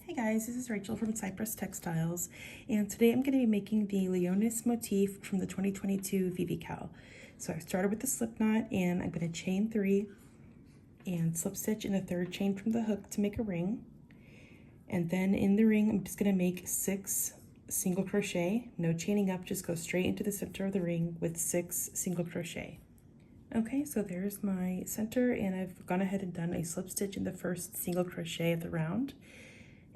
Hey guys, this is Rachel from Cypress Textiles, and today I'm going to be making the Leonis motif from the 2022 VVCAL. So I started with the slip knot, and I'm going to chain 3 and slip stitch in the third chain from the hook to make a ring. And then in the ring, I'm just going to make 6 single crochet, no chaining up, just go straight into the center of the ring with 6 single crochet. Okay, so there's my center, and I've gone ahead and done a slip stitch in the first single crochet of the round.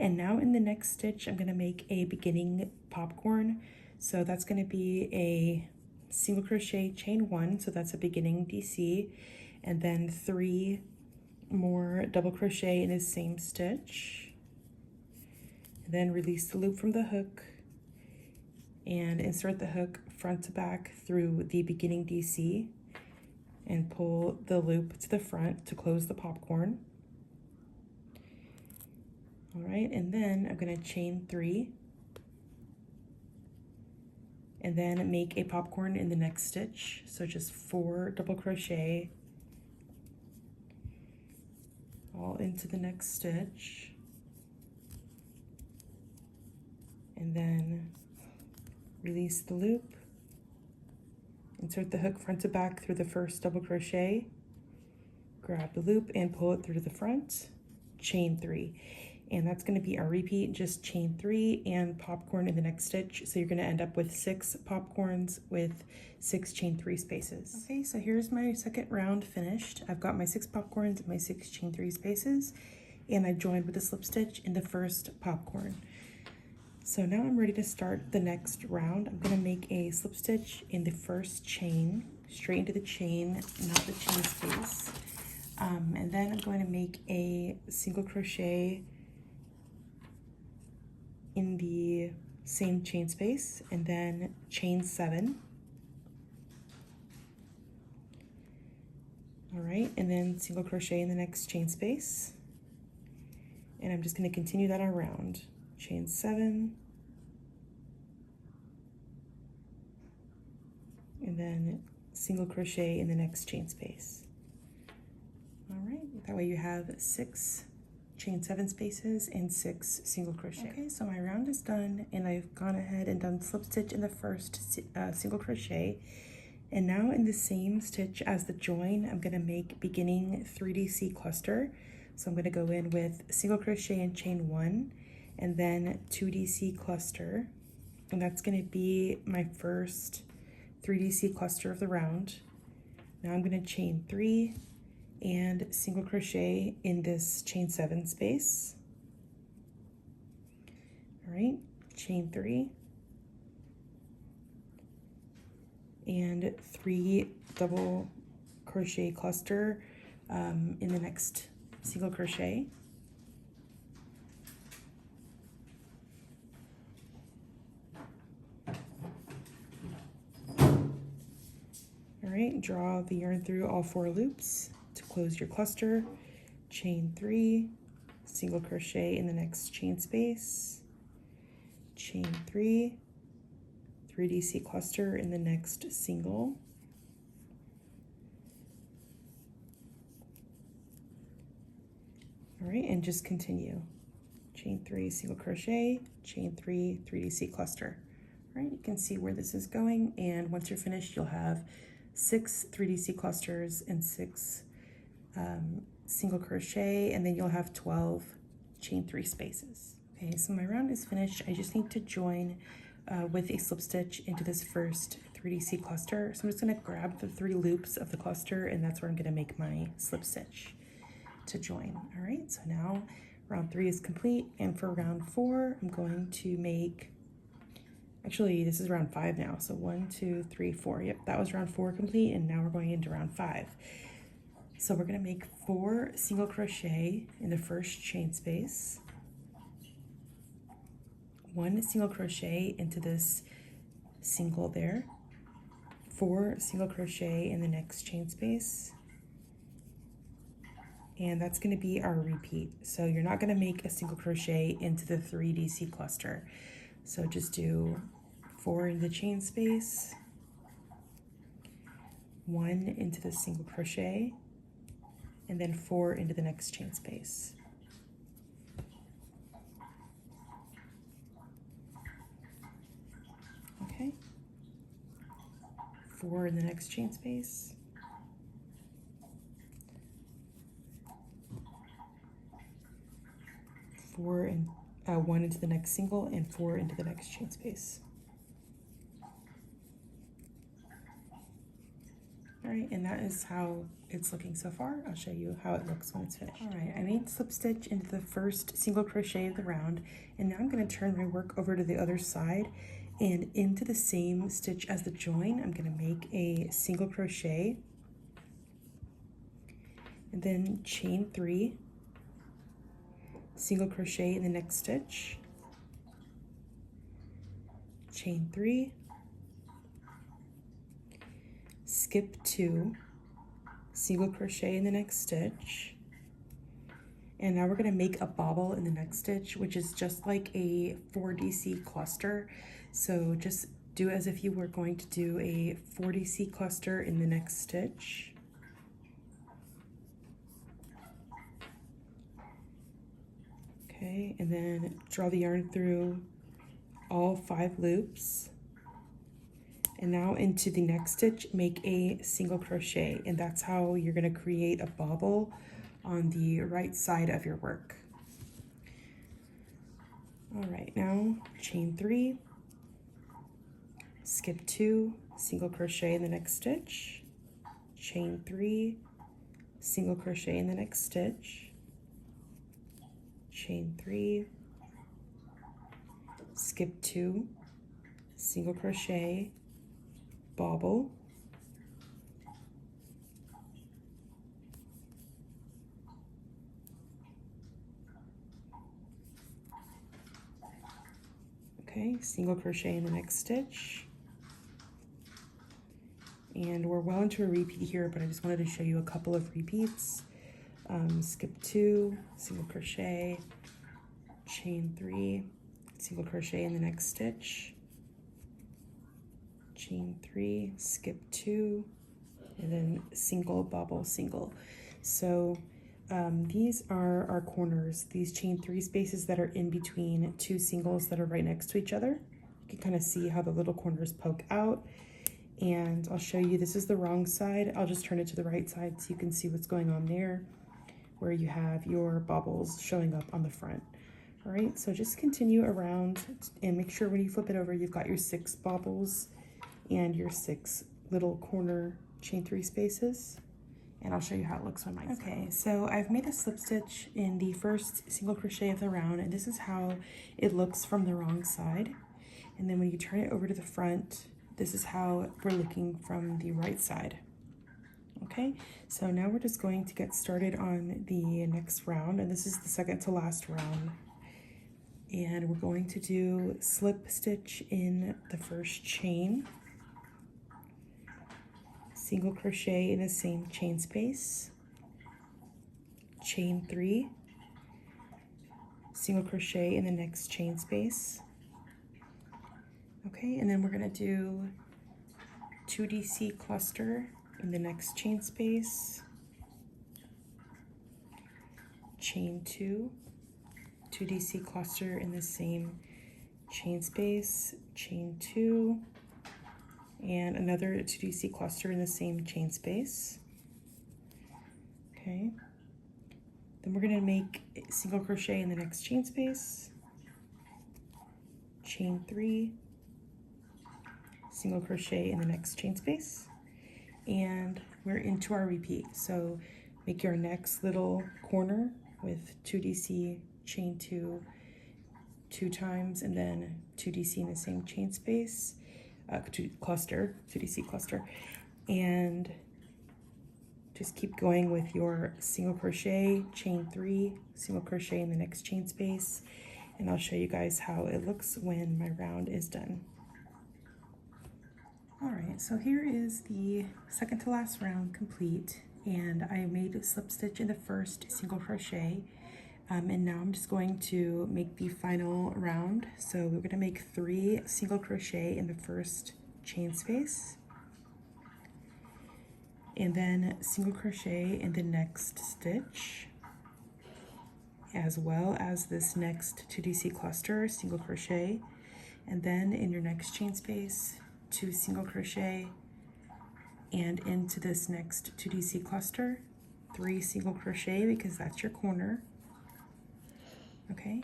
And now in the next stitch, I'm going to make a beginning popcorn. So that's going to be a single crochet, chain 1, so that's a beginning DC, and then 3 more double crochet in the same stitch. And then release the loop from the hook and insert the hook front to back through the beginning DC and pull the loop to the front to close the popcorn. All right, and then I'm going to chain 3 and then make a popcorn in the next stitch. So just 4 double crochet all into the next stitch, and then release the loop, insert the hook front to back through the first double crochet, grab the loop and pull it through to the front, chain 3. And that's going to be our repeat, just chain 3 and popcorn in the next stitch. So you're going to end up with 6 popcorns with 6 chain 3 spaces. Okay, so here's my second round finished. I've got my 6 popcorns and my 6 chain 3 spaces, and I joined with a slip stitch in the first popcorn. So now I'm ready to start the next round. I'm going to make a slip stitch in the first chain, straight into the chain, not the chain space. And then I'm going to make a single crochet in the same chain space, and then chain 7. All right, and then single crochet in the next chain space, and I'm just going to continue that around. Chain 7, and then single crochet in the next chain space. All right, that way you have 6 chain 7 spaces and 6 single crochet. Okay, so my round is done, and I've gone ahead and done slip stitch in the first single crochet, and now in the same stitch as the join, I'm going to make beginning 3DC cluster. So I'm going to go in with single crochet and chain 1 and then 2DC cluster, and that's going to be my first 3DC cluster of the round. Now I'm going to chain 3 and single crochet in this chain 7 space. All right, chain 3 and 3 double crochet cluster in the next single crochet. All right, draw the yarn through all 4 loops to close your cluster, chain 3, single crochet in the next chain space, chain 3, 3DC cluster in the next single, all right, and just continue. Chain 3, single crochet, chain 3, 3DC cluster. All right, you can see where this is going, and once you're finished, you'll have 6 3DC clusters and 6 single crochet, and then you'll have 12 chain 3 spaces. Okay, so my round is finished. I just need to join with a slip stitch into this first 3DC cluster. So I'm just going to grab the 3 loops of the cluster, and that's where I'm going to make my slip stitch to join. All right, so now round 3 is complete, and for round 4, I'm going to make, actually this is round 5 now, so 1, 2, 3, 4. Yep, that was round 4 complete, and now we're going into round 5. So we're going to make 4 single crochet in the first chain space, 1 single crochet into this single there, 4 single crochet in the next chain space, and that's going to be our repeat. So you're not going to make a single crochet into the 3DC cluster. So just do 4 in the chain space, 1 into the single crochet, and then 4 into the next chain space. 4 in the next chain space, 4 and 1 into the next single, and 4 into the next chain space. All right, and that is how it's looking so far. I'll show you how it looks when it's finished. All right, I made slip stitch into the first single crochet of the round, and now I'm going to turn my work over to the other side, and into the same stitch as the join, I'm going to make a single crochet, and then chain 3, single crochet in the next stitch, chain 3, skip 2, single crochet in the next stitch, and now we're going to make a bobble in the next stitch, which is just like a 4DC cluster. So just do as if you were going to do a 4DC cluster in the next stitch. Okay, and then draw the yarn through all 5 loops. And now into the next stitch, make a single crochet, and that's how you're going to create a bobble on the right side of your work. All right, now chain 3, skip 2, single crochet in the next stitch, chain 3, single crochet in the next stitch, chain 3, skip 2, single crochet, bobble, okay, single crochet in the next stitch, and we're well into a repeat here, but I just wanted to show you a couple of repeats. Skip 2, single crochet, chain 3, single crochet in the next stitch, chain 3, skip 2, and then single, bobble, single. So these are our corners, these chain 3 spaces that are in between 2 singles that are right next to each other. You can kind of see how the little corners poke out, and I'll show you, this is the wrong side. I'll just turn it to the right side so you can see what's going on there, where you have your bobbles showing up on the front. All right, so just continue around and make sure when you flip it over, you've got your 6 bobbles and your 6 little corner chain 3 spaces. And I'll show you how it looks on my side. Okay, so I've made a slip stitch in the first single crochet of the round, and this is how it looks from the wrong side. And then when you turn it over to the front, this is how we're looking from the right side. Okay, so now we're just going to get started on the next round, and this is the second to last round. And we're going to do slip stitch in the first chain, single crochet in the same chain space, chain 3, single crochet in the next chain space. Okay, and then we're going to do 2DC cluster in the next chain space, chain 2, 2DC cluster in the same chain space, chain 2, and another 2DC cluster in the same chain space. Okay, then we're going to make a single crochet in the next chain space, chain 3, single crochet in the next chain space, and we're into our repeat. So make your next little corner with 2DC, chain 2, 2 times, and then 2DC in the same chain space, 2DC cluster, and just keep going with your single crochet, chain 3, single crochet in the next chain space, and I'll show you guys how it looks when my round is done. All right, so here is the second to last round complete, and I made a slip stitch in the first single crochet, and now I'm just going to make the final round. So we're going to make 3 single crochet in the first chain space, and then single crochet in the next stitch, as well as this next 2DC cluster, single crochet, and then in your next chain space, 2 single crochet, and into this next 2DC cluster, 3 single crochet because that's your corner. Okay,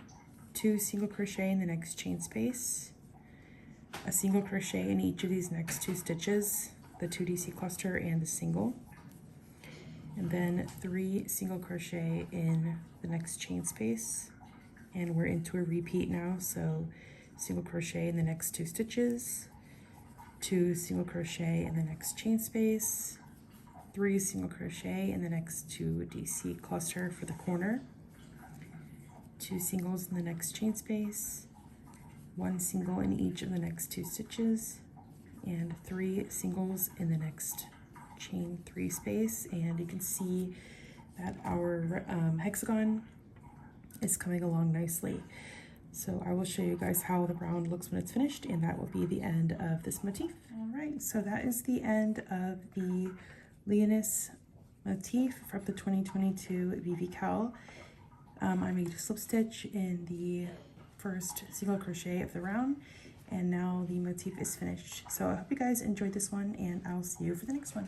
2 single crochet in the next chain space, a single crochet in each of these next 2 stitches, the 2DC cluster and the single, and then 3 single crochet in the next chain space, and we're into a repeat now, so single crochet in the next 2 stitches, 2 single crochet in the next chain space, 3 single crochet in the next 2 DC cluster for the corner, 2 singles in the next chain space, 1 single in each of the next 2 stitches, and 3 singles in the next chain 3 space. And you can see that our hexagon is coming along nicely. So I will show you guys how the round looks when it's finished, and that will be the end of this motif. All right, so that is the end of the Leonis motif from the 2022 VVCAL. I made a slip stitch in the first single crochet of the round, and now the motif is finished. So I hope you guys enjoyed this one, and I'll see you for the next one.